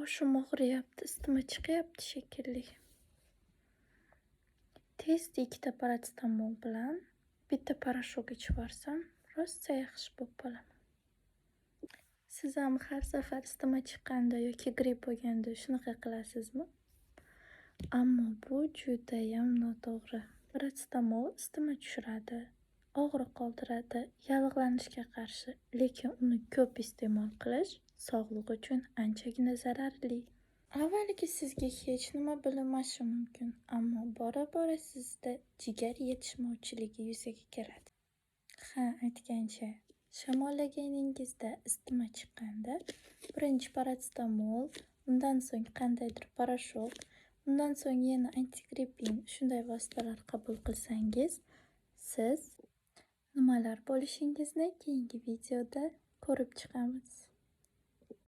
Boshim og'riyapti, isitma chiqyapti shekilli. Tezda 2 ta parasetamol bilan bitta parashok ichib yuborsam, rosa yaxshi bo'lib qolaman. Siz ham har safar isitma chiqqanda yoki gripp bo'lganda shunaqa qilasizmi? Ammo bu judayam noto'g'ri. Parasetamol isitma tushiradi, og'riq qoldiradi, yallig'lanishga qarshi, lekin uni ko'p iste'mol qilish sog'liq uchun anchagina zararli. Avvaliga sizga hech nima bilinmashi mumkin, ammo bora-bora sizda jigar yetishmovchiligi yuzaga keladi. Ha, aytgancha, shamollaganingizda isitma chiqqanda birinchi parasetamol, undan so'ng qandaydir parashok, undan so'ng yana antigrippin shunday vositalar qabul qilsangiz, siz nimalar bo'lishingizni keyingi videoda ko'rib chiqamiz.